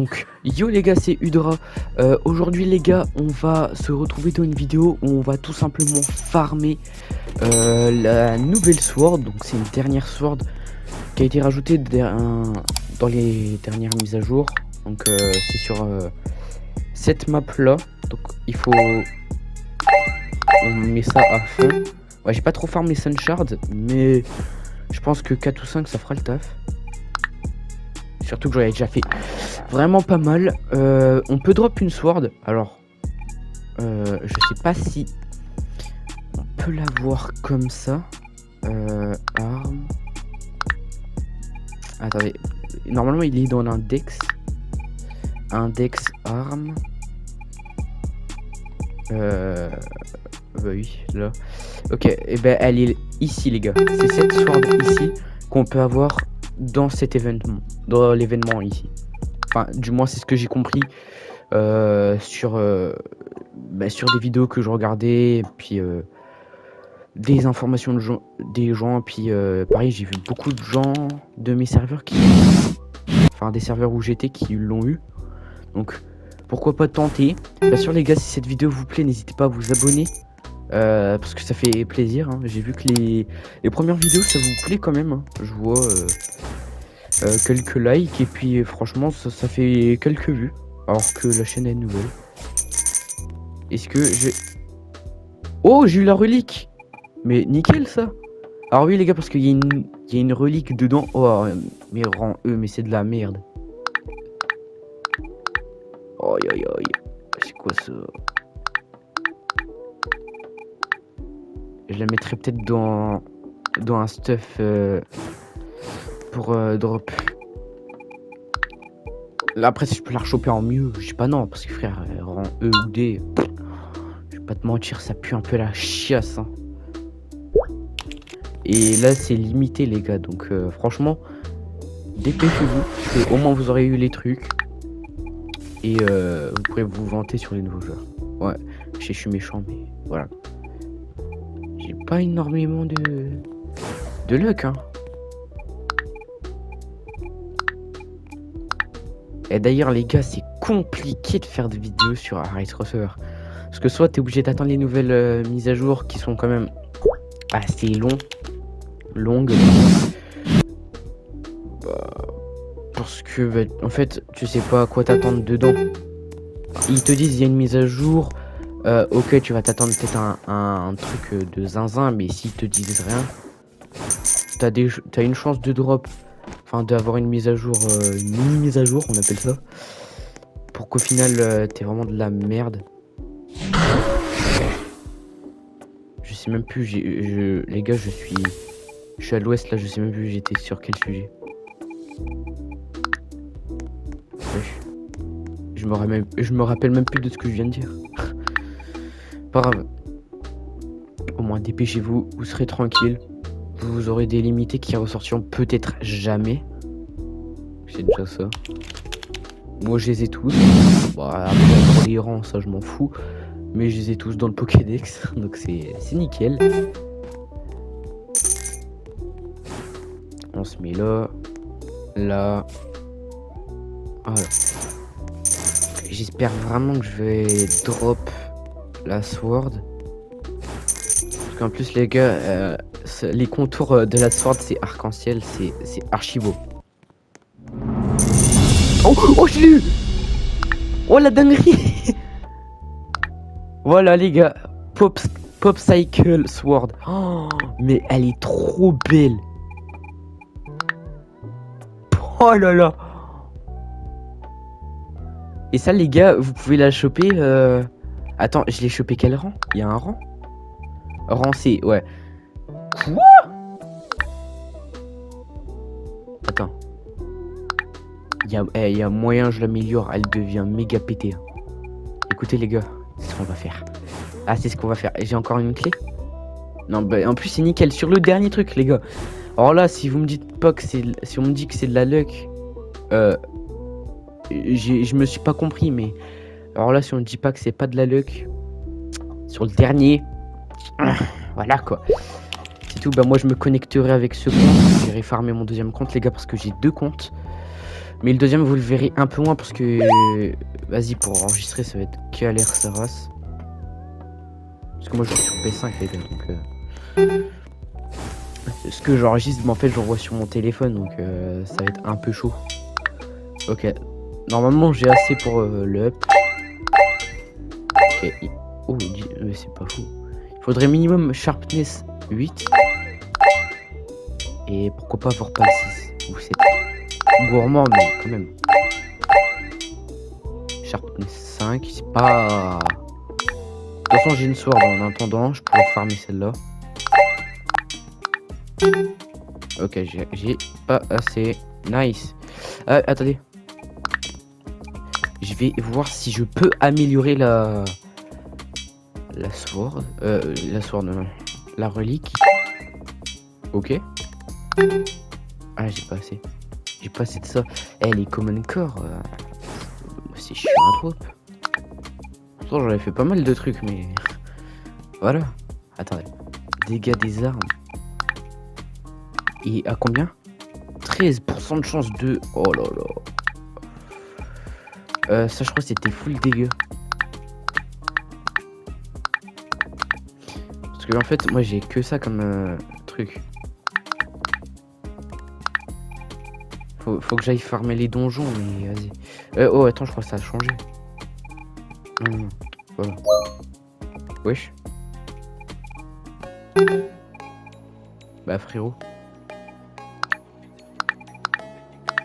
Donc yo les gars, c'est Udra. Aujourd'hui les gars, on va se retrouver dans une vidéo où on va tout simplement farmer la nouvelle sword. Donc c'est une dernière sword qui a été rajoutée dans les dernières mises à jour. Donc c'est sur cette map là. Donc il faut, on met ça à fond. Ouais, j'ai pas trop farmé Sun Shard, mais je pense que 4 ou 5 ça fera le taf. Surtout que j'en ai déjà fait vraiment pas mal. On peut drop une sword. Alors, je sais pas si on peut l'avoir comme ça. Arme. Attendez. Normalement, il est dans l'index. Index arme. Bah oui, là. Ok, et ben elle est ici, les gars. C'est cette sword ici qu'on peut avoir dans cet événement. Dans l'événement ici. Enfin, du moins, c'est ce que j'ai compris sur des vidéos que je regardais, puis des informations des gens, puis pareil, j'ai vu beaucoup de gens de mes serveurs enfin des serveurs où j'étais qui l'ont eu. Donc, pourquoi pas tenter. Bien sûr, les gars, si cette vidéo vous plaît, n'hésitez pas à vous abonner. Parce que ça fait plaisir, hein. J'ai vu que les premières vidéos, ça vous plaît quand même, hein. Je vois quelques likes et puis franchement ça fait quelques vues alors que la chaîne est nouvelle. Est-ce que j'ai... Oh, j'ai eu la relique. Mais nickel ça. Alors oui les gars, parce qu'il y a une relique dedans. Oh mais rang E, mais c'est de la merde. Aïe aïe aïe. C'est quoi ça? Je la mettrai peut-être dans un stuff pour drop. Là après, si je peux la rechoper en mieux, je sais pas, non, parce que frère, rang E ou D, je vais pas te mentir, ça pue un peu la chiasse, hein. Et là c'est limité les gars, donc franchement dépêchez-vous, parce que au moins vous aurez eu les trucs. Et vous pourrez vous vanter sur les nouveaux joueurs. Ouais, je suis méchant, mais voilà. J'ai pas énormément de luck, hein. Et d'ailleurs les gars, c'est compliqué de faire des vidéos sur Arise Crossover. Parce que soit t'es obligé d'attendre les nouvelles mises à jour qui sont quand même assez longues. Parce que en fait, tu sais pas à quoi t'attendre dedans. Ils te disent il y a une mise à jour. Ok, tu vas t'attendre peut-être un truc de zinzin, mais s'ils te disent rien, t'as une chance de drop. Enfin, d'avoir une mise à jour, une mini mise à jour, on appelle ça. Pour qu'au final, t'aies vraiment de la merde. Je sais même plus, les gars, je suis à l'ouest là, je sais même plus j'étais sur quel sujet. Je me rappelle même plus de ce que je viens de dire. Pas grave. Au moins dépêchez-vous, vous serez tranquille. Vous aurez des limités qui ressortiront peut-être jamais. C'est déjà ça. Moi je les ai tous. Bah, après pour les rangs, ça je m'en fous. Mais je les ai tous dans le Pokédex. Donc c'est nickel. On se met là. Là. Voilà. J'espère vraiment que je vais drop la sword. Parce qu'en plus les gars, les contours de la sword c'est arc-en-ciel, c'est archi beau. Oh je l'ai eu. Oh la dinguerie. Voilà les gars, Pop Cycle Sword. Oh, mais elle est trop belle. Oh là là. Et ça les gars, vous pouvez la choper. Attends, je l'ai chopé quel rang? Il y a un rang? Rang C, ouais. Quoi? Attends. Il y a moyen, je l'améliore. Elle devient méga pétée. Écoutez les gars, c'est ce qu'on va faire. Ah, c'est ce qu'on va faire. J'ai encore une clé? Non, bah en plus c'est nickel. Sur le dernier truc les gars. Alors là, si vous me dites pas que c'est... Si on me dit que c'est de la luck... je me suis pas compris, mais... Alors là, si on ne dit pas que c'est pas de la luck... Sur le dernier... Voilà quoi. C'est tout, bah moi je me connecterai avec ce compte. J'irai farmer mon deuxième compte les gars, parce que j'ai deux comptes. Mais le deuxième, vous le verrez un peu moins parce que... Vas-y, pour enregistrer, ça va être galère sa race. Parce que moi, je suis sur PS5, les gars, donc... Ce que j'enregistre, en fait, j'envoie sur mon téléphone, donc ça va être un peu chaud. Ok. Normalement, j'ai assez pour le up. Ok. Oh, mais c'est pas fou. Il faudrait minimum sharpness 8. Et pourquoi pas avoir pas 6 ou 7. Gourmand, mais quand même. Sharpness 5, c'est pas... De toute façon, j'ai une sword en attendant, je pourrais farmer celle-là. Ok, j'ai pas assez. Nice. Attendez. Je vais voir si je peux améliorer la sword. La sword, non. La relique. Ok. Ah, j'ai pas assez. J'ai pas assez de ça. Eh, les common core, c'est chiant à trop. Pourtant, j'en ai fait pas mal de trucs, mais... Voilà. Attendez. Dégâts des armes. Et à combien? 13% de chance de... Oh là là. Ça, je crois que c'était full dégâts. Parce que en fait, moi, j'ai que ça comme truc. Faut que j'aille farmer les donjons, mais vas-y. Oh, attends, je crois que ça a changé. Non. Voilà. Wesh. Bah, frérot.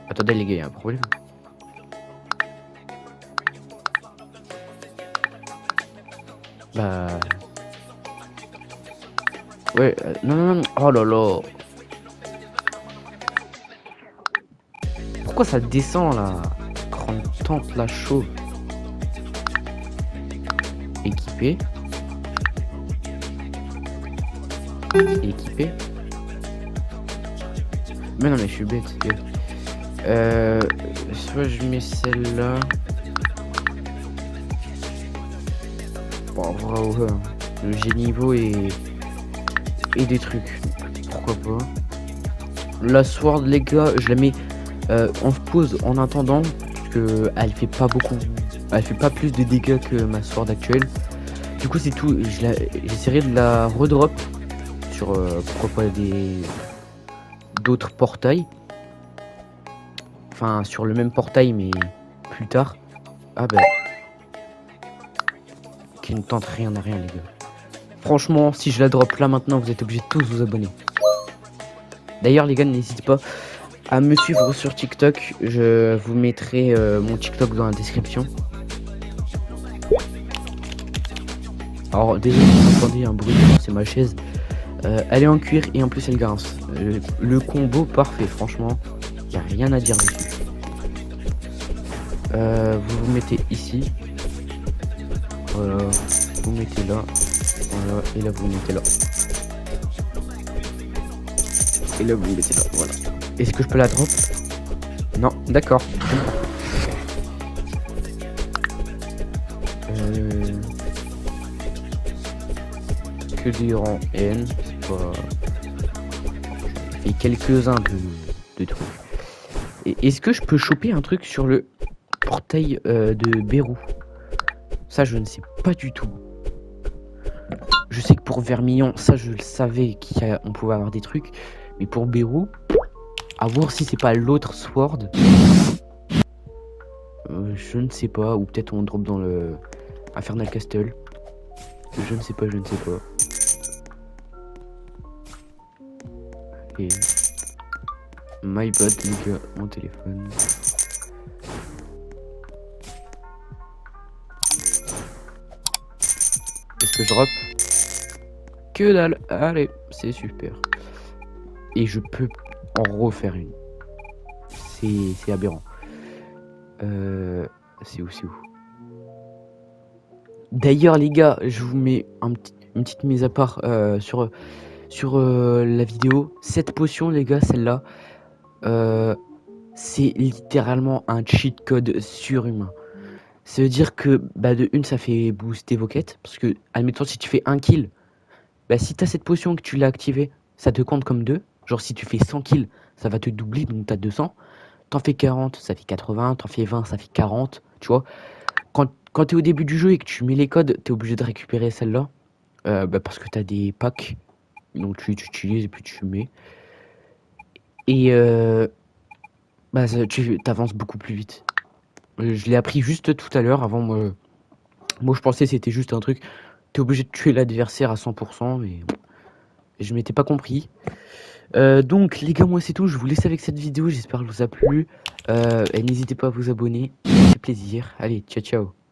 Attendez, les gars, y'a un problème. Bah... Ouais, non. Oh là là. Pourquoi ça descend, là? Grande tente, là, chaud. Équipé. Équipé. Mais non, mais je suis bête. Soit je mets celle-là. Bon, ouais. J'ai niveau et des trucs. Pourquoi pas. La sword, les gars, je la mets en pause en attendant. Parce que elle fait pas beaucoup. Elle fait pas plus de dégâts que ma sword actuelle. Du coup, c'est tout. J'essaierai de la redrop sur pourquoi pas d'autres portails. Enfin, sur le même portail, mais plus tard. Ah bah. Qui ne tente rien à rien, les gars. Franchement, si je la drop là maintenant, vous êtes obligés de tous vous abonner. D'ailleurs, les gars, n'hésitez pas à me suivre sur TikTok. Je vous mettrai mon TikTok dans la description. Alors, déjà, vous entendez un bruit, c'est ma chaise. Elle est en cuir et en plus elle grince. Le combo parfait, franchement. Y a rien à dire dessus. Vous mettez ici. Voilà. Vous mettez là. Voilà. Et là vous mettez là. Et là vous mettez là. Voilà. Est-ce que je peux la drop? Non. D'accord. Que des rangs N. C'est pas... J'ai fait quelques-uns de trucs. Et est-ce que je peux choper un truc sur le portail de Bérou? Ça, je ne sais pas du tout. Je sais que pour Vermillon, ça, je le savais qu'on pouvait avoir des trucs. Mais pour Bérou, à voir si c'est pas l'autre sword. Je ne sais pas. Ou peut-être on drop dans le Infernal Castle. Je ne sais pas. Et... My bad, les gars, mon téléphone. Est-ce que je drop? Que dalle. Allez, c'est super. Et je peux en refaire une. C'est aberrant. C'est où? D'ailleurs, les gars, je vous mets une petite mise à part sur la vidéo. Cette potion, les gars, celle-là, c'est littéralement un cheat code surhumain. Ça veut dire que, bah, de une, ça fait booster vos quêtes. Parce que, admettons, si tu fais un kill, bah, si t'as cette potion que tu l'as activée, ça te compte comme 2. Genre, si tu fais 100 kills, ça va te doubler, donc t'as 200. t'en fais 40, ça fait 80, t'en fais 20, ça fait 40, tu vois. Quand t'es au début du jeu et que tu mets les codes, t'es obligé de récupérer celle-là. Parce que t'as des packs, donc tu utilises et puis tu mets. Et tu avances beaucoup plus vite. Je l'ai appris juste tout à l'heure, avant moi je pensais que c'était juste un truc, t'es obligé de tuer l'adversaire à 100%, et je m'étais pas compris. Donc les gars, moi c'est tout, je vous laisse avec cette vidéo, j'espère qu'elle vous a plu. Et n'hésitez pas à vous abonner, ça fait plaisir. Allez, ciao ciao.